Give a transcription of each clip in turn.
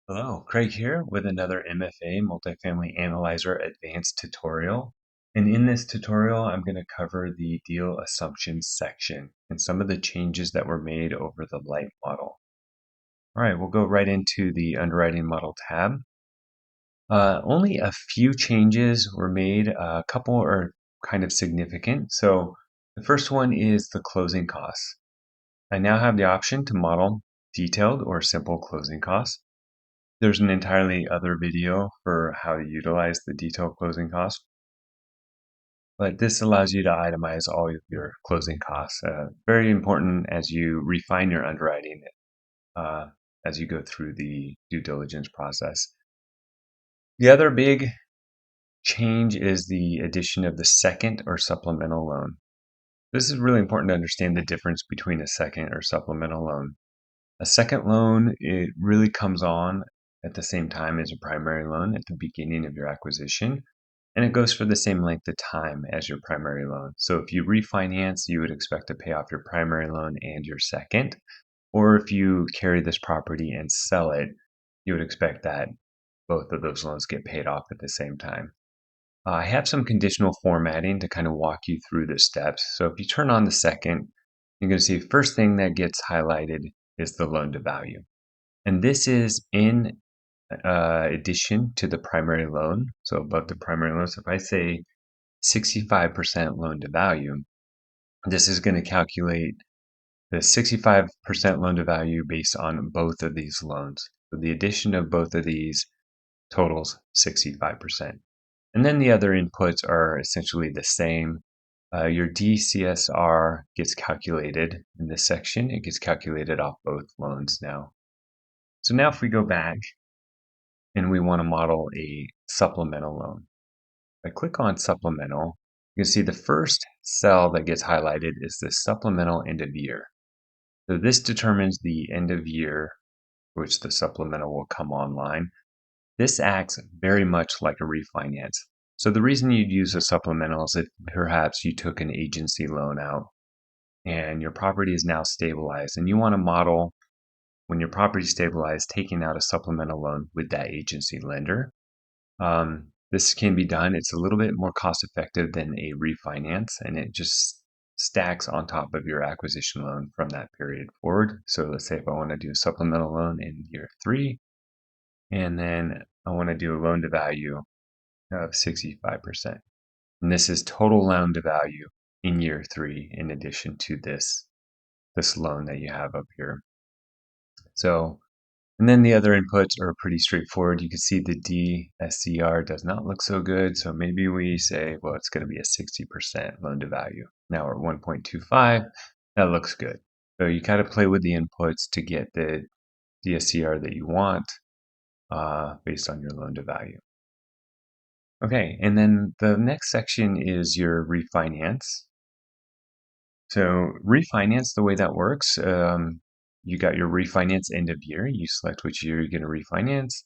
Hello, Craig here with another MFA Multifamily Analyzer Advanced tutorial. And in this tutorial, I'm going to cover the deal assumptions section and some of the changes that were made over the LITE model. All right, we'll go right into the underwriting model tab. Only a few changes were made. A couple are kind of significant. So the first one is the closing costs. I now have the option to model detailed or simple closing costs. There's an entirely other video for how to utilize the detailed closing costs, but this allows you to itemize all of your closing costs. Very important as you refine your underwriting uh, as you go through the due diligence process. The other big change is the addition of the second or supplemental loan. This is really important to understand the difference between a second or supplemental loan. A second loan, it really comes on at the same time as a primary loan at the beginning of your acquisition, and it goes for the same length of time as your primary loan. So if you refinance, you would expect to pay off your primary loan and your second, or if you carry this property and sell it, you would expect that both of those loans get paid off at the same time. I have some conditional formatting to kind of walk you through the steps. So if you turn on the second, you're going to see the first thing that gets highlighted is the loan to value. And this is in addition to the primary loan. So above the primary loan, so if I say 65% loan to value, this is going to calculate the 65% loan to value based on both of these loans. So the addition of both of these totals 65%. And then the other inputs are essentially the same. Your DCSR gets calculated in this section. It gets calculated off both loans now. So now if we go back and we want to model a supplemental loan, if I click on supplemental, you can see the first cell that gets highlighted is the supplemental end of year. So this determines the end of year which the supplemental will come online. This acts very much like a refinance. So the reason you'd use a supplemental is if perhaps you took an agency loan out and your property is now stabilized and you want to model when your property is stabilized taking out a supplemental loan with that agency lender. This can be done. It's a little bit more cost effective than a refinance, and it just stacks on top of your acquisition loan from that period forward. So let's say if I want to do a supplemental loan in year 3, and then I want to do a loan to value of 65%. And this is total loan to value in year 3 in addition to this loan that you have up here. So, and then the other inputs are pretty straightforward. You can see the DSCR does not look so good. So maybe we say, well, it's going to be a 60% loan to value. Now we're at 1.25. That looks good. So you kind of play with the inputs to get the DSCR that you want based on your loan to value. Okay, and then the next section is your refinance. So refinance, the way that works, you got your refinance end of year. You select which year you're going to refinance,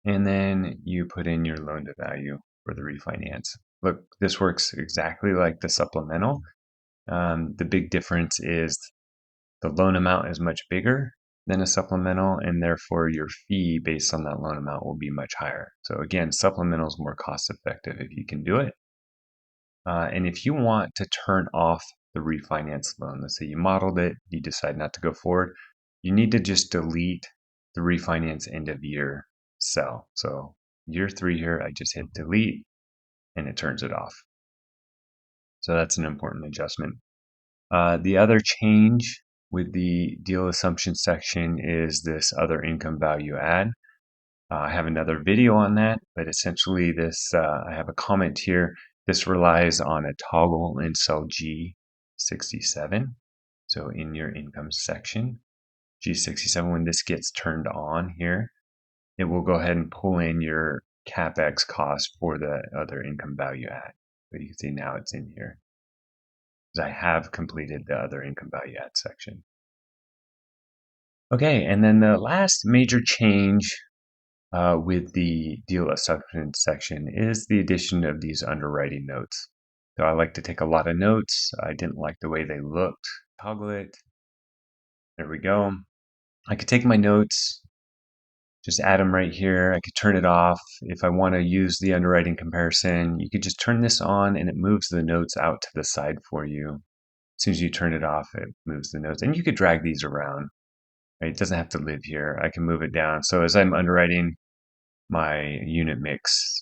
and then you put in your loan to value for the refinance. Look, this works exactly like the supplemental. The big difference is the loan amount is much bigger than a supplemental, and therefore your fee based on that loan amount will be much higher. So again, supplemental is more cost effective if you can do it. And if you want to turn off the refinance loan, let's say you modeled it, you decide not to go forward, you need to just delete the refinance end of year cell. So year 3 here, I just hit delete and it turns it off. So that's an important adjustment. The other change with the deal assumption section is this other income value add. I have another video on that, but essentially this, I have a comment here. This relies on a toggle in cell G67. So in your income section, G67, when this gets turned on here, it will go ahead and pull in your CapEx cost for the other income value add. But you can see now it's in here because I have completed the other income value add section. Okay, and then the last major change with the deal assumption section is the addition of these underwriting notes. So I like to take a lot of notes. I didn't like the way they looked toggle it. There we go. I could take my notes, just add them right here. I could turn it off. If I want to use the underwriting comparison, you could just turn this on and it moves the notes out to the side for you. As soon as you turn it off, it moves the notes. And you could drag these around. Right? It doesn't have to live here. I can move it down. So as I'm underwriting my unit mix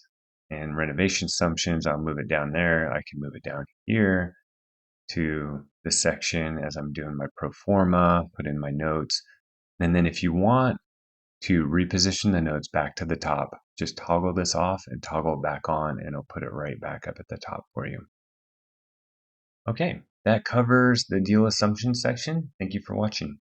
and renovation assumptions, I'll move it down there. I can move it down here to this section as I'm doing my pro forma, put in my notes. And then if you want to reposition the notes back to the top, just toggle this off and toggle it back on, and it'll put it right back up at the top for you. Okay, that covers the deal assumption section. Thank you for watching.